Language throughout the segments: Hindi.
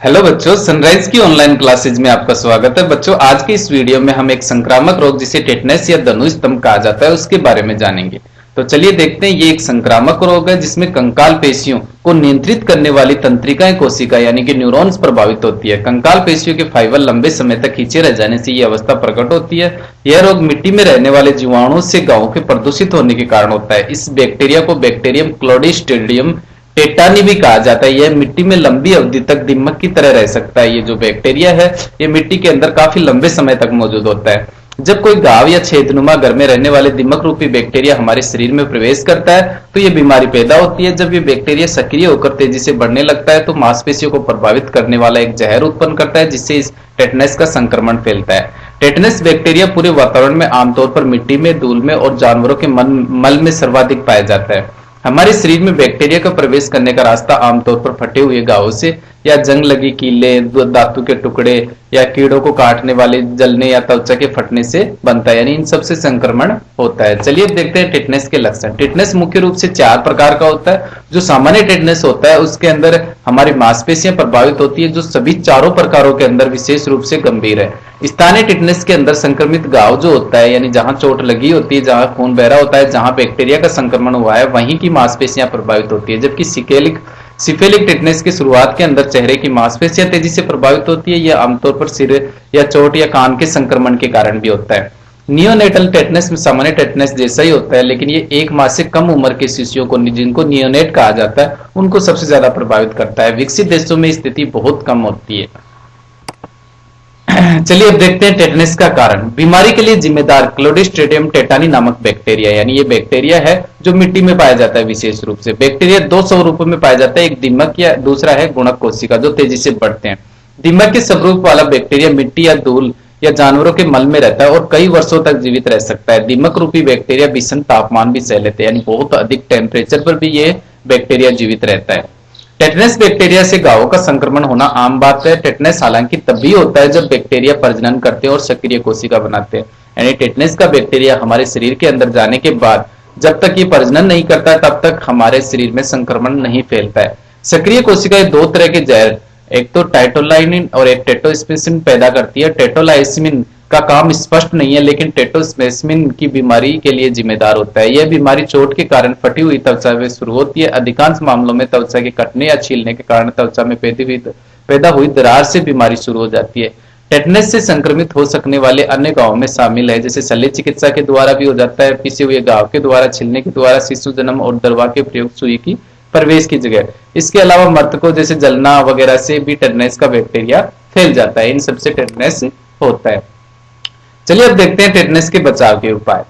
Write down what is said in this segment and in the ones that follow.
हेलो बच्चों, सनराइज की ऑनलाइन क्लासेज में आपका स्वागत है। बच्चों, आज के इस वीडियो में हम एक संक्रामक रोग जिसे टेटनस या धनुष स्तंभ कहा जाता है उसके बारे में जानेंगे। तो चलिए देखते हैं। ये एक संक्रामक रोग है जिसमें कंकाल पेशियों को नियंत्रित करने वाली तंत्रिकाएं कोशिका यानी कि न्यूरॉन्स प्रभावित होती है। कंकाल पेशियों के फाइबर लंबे समय तक खींचे रह जाने से यह अवस्था प्रकट होती है। यह रोग मिट्टी में रहने वाले जीवाणुओं से गांवों के प्रदूषित होने के कारण होता है। इस बैक्टीरिया को बैक्टीरियम क्लोस्ट्रीडियम टेटानी भी कहा जाता है। यह मिट्टी में लंबी अवधि तक दीमक की तरह रह सकता है। ये जो बैक्टीरिया है ये मिट्टी के अंदर काफी लंबे समय तक मौजूद होता है। जब कोई घाव या छेदनुमा घर में रहने वाले दीमक रूपी बैक्टीरिया हमारे शरीर में प्रवेश करता है तो ये बीमारी पैदा होती है। जब ये बैक्टीरिया सक्रिय होकर तेजी से बढ़ने लगता है तो मांसपेशियों को प्रभावित करने वाला एक जहर उत्पन्न करता है जिससे इस टेटनस का संक्रमण फैलता है। टेटनस बैक्टीरिया पूरे वातावरण में आमतौर पर मिट्टी में, धूल में और जानवरों के मल में सर्वाधिक पाया जाता है। हमारे शरीर में बैक्टीरिया का प्रवेश करने का रास्ता आमतौर पर फटे हुए घावों से या जंग लगी कीले, धातु के टुकड़े या कीड़ों को काटने वाले जलने या त्वचा के फटने से बनता है, यानी इन सबसे संक्रमण होता है। चलिए अब देखते हैं टेटनस के लक्षण। टेटनस मुख्य रूप से 4 प्रकार का होता है। जो सामान्य टेटनस होता है उसके अंदर हमारी मांसपेशियां प्रभावित होती है जो सभी चारों प्रकारों के अंदर विशेष रूप से गंभीर है। स्थानीय टिटनेस के अंदर संक्रमित घाव जो होता है यानी जहां चोट लगी होती है, जहां खून बह रहा होता है, जहां बैक्टीरिया का संक्रमण हुआ है वहीं की मांसपेशियां प्रभावित होती है। जबकि सिफेलिक टिटनेस की शुरुआत के अंदर चेहरे की मांसपेशियां तेजी से प्रभावित होती है। यह आमतौर पर सिर या चोट या कान के संक्रमण के कारण भी होता है। नियोनेटल टेटनस में सामान्य टेटनस जैसा ही होता है लेकिन ये 1 माह से कम उम्र के शिशुओं को, जिनको नियोनेट कहा जाता है, उनको सबसे ज्यादा प्रभावित करता है। विकसित देशों में स्थिति बहुत कम होती है। चलिए अब देखते हैं टेटनस का कारण। बीमारी के लिए जिम्मेदार क्लोस्ट्रीडियम टेटानी नामक बैक्टीरिया, यानी ये बैक्टीरिया है जो मिट्टी में पाया जाता है। विशेष रूप से बैक्टीरिया 2 स्वरूपों में पाया जाता है, एक दीमक या दूसरा है गुणक कोशिका जो तेजी से बढ़ते हैं। दीमक के स्वरूप वाला बैक्टीरिया मिट्टी या धूल या जानवरों के मल में रहता है और कई वर्षों तक जीवित रह सकता है। दीमक रूपी बैक्टीरिया भीषण तापमान भी सह लेते हैं, यानी बहुत अधिक टेम्परेचर पर भी ये बैक्टीरिया जीवित रहता है। टेटनस बैक्टीरिया से घावों का संक्रमण होना आम बात है। टेटनस हालांकि तभी होता है जब बैक्टीरिया प्रजनन करते हैं और सक्रिय कोशिका बनाते हैं, यानी टेटनस का बैक्टीरिया हमारे शरीर के अंदर जाने के बाद जब तक ये प्रजनन नहीं करता तब तक हमारे शरीर में संक्रमण नहीं फैलता है। सक्रिय कोशिकाएं 2 तरह के जहर, एक तो टाइटोलाइनिन और एक टेटोस्पेसिन पैदा करती है। टेटोलाइसिमिन का काम स्पष्ट नहीं है लेकिन टेटोस्पेसिन की बीमारी के लिए जिम्मेदार होता है। यह बीमारी चोट के कारण फटी हुई त्वचा में शुरू होती है। अधिकांश मामलों में त्वचा के कटने या छीलने के कारण त्वचा में पैदा हुई दरार से बीमारी शुरू हो जाती है। टेटनस से संक्रमित हो सकने वाले अन्य घावों में शामिल है जैसे शल्य चिकित्सा के द्वारा भी हो जाता है, पिसे हुए घाव के द्वारा, छिलने के द्वारा, शिशु जन्म और दवा के प्रयोग, सुई की प्रवेश की जगह। इसके अलावा मृतकों जैसे जलना वगैरह से भी टेटनस का बैक्टीरिया फैल जाता है। इन सबसे टेटनस होता है। चलिए अब देखते हैं टेटनस के बचाव के उपाय।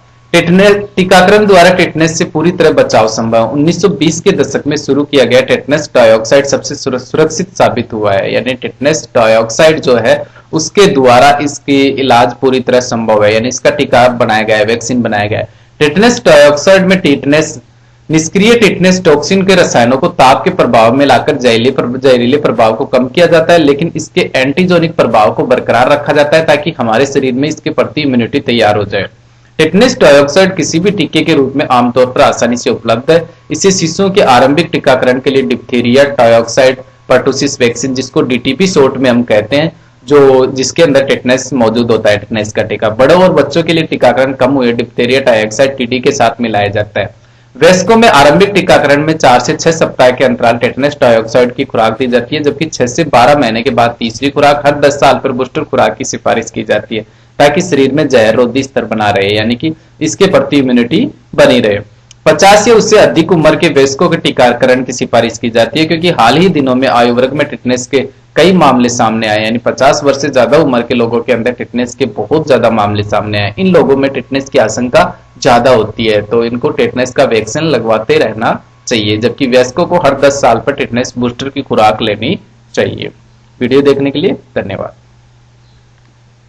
टीकाकरण द्वारा टेटनस से पूरी तरह बचाव संभव है। 1920 के दशक में शुरू किया गया टेटनस डाइऑक्साइड सबसे सुरक्षित साबित हुआ है, यानी टेटनस डाइऑक्साइड जो है उसके द्वारा इसके इलाज पूरी तरह संभव है, यानी इसका टीका बनाया गया है, वैक्सीन बनाया गया है। टेटनस डाइऑक्साइड में टेटनस निष्क्रिय टेटनस टॉक्सिन के रसायनों को ताप के प्रभाव में लाकर जहरीले प्रभाव को कम किया जाता है, लेकिन इसके एंटीजोनिक प्रभाव को बरकरार रखा जाता है ताकि हमारे शरीर में इसके प्रति इम्यूनिटी तैयार हो जाए। टेटनस डाइऑक्साइड किसी भी टीके के रूप में आमतौर पर आसानी से उपलब्ध है। इसे शिशुओं के आरंभिक टीकाकरण के लिए डिप्थीरिया डाइऑक्साइड पर्टुसिस वैक्सीन, जिसको डीटीपी शॉर्ट में हम कहते हैं, जिसके अंदर टेटनस मौजूद होता है, टेटनस का टीका। बड़ों और बच्चों के लिए टीकाकरण कम हुए डिप्थीरिया डाइऑक्साइड टीडी के साथ मिलाया जाता है। वयस्कों में आरंभिक टीकाकरण में 4 से 6 सप्ताह के अंतराल टेटनस डाइऑक्साइड की खुराक दी जाती है, जबकि 6 से 12 महीने के बाद तीसरी खुराक, हर 10 साल पर बूस्टर खुराक की सिफारिश की जाती है ताकि शरीर में जहर रोधी स्तर बना रहे, यानी कि इसके प्रति इम्यूनिटी बनी रहे। 50 या उससे अधिक उम्र के वयस्कों के टीकाकरण की सिफारिश की जाती है क्योंकि हाल ही दिनों में आयु वर्ग में टेटनस के कई मामले सामने आए, यानी 50 वर्ष से ज्यादा उम्र के लोगों के अंदर टेटनस के बहुत ज्यादा मामले सामने आए। इन लोगों में टेटनस की आशंका ज्यादा होती है तो इनको टेटनस का वैक्सीन लगवाते रहना चाहिए, जबकि वयस्कों को हर 10 साल पर टेटनस बूस्टर की खुराक लेनी चाहिए। वीडियो देखने के लिए धन्यवाद।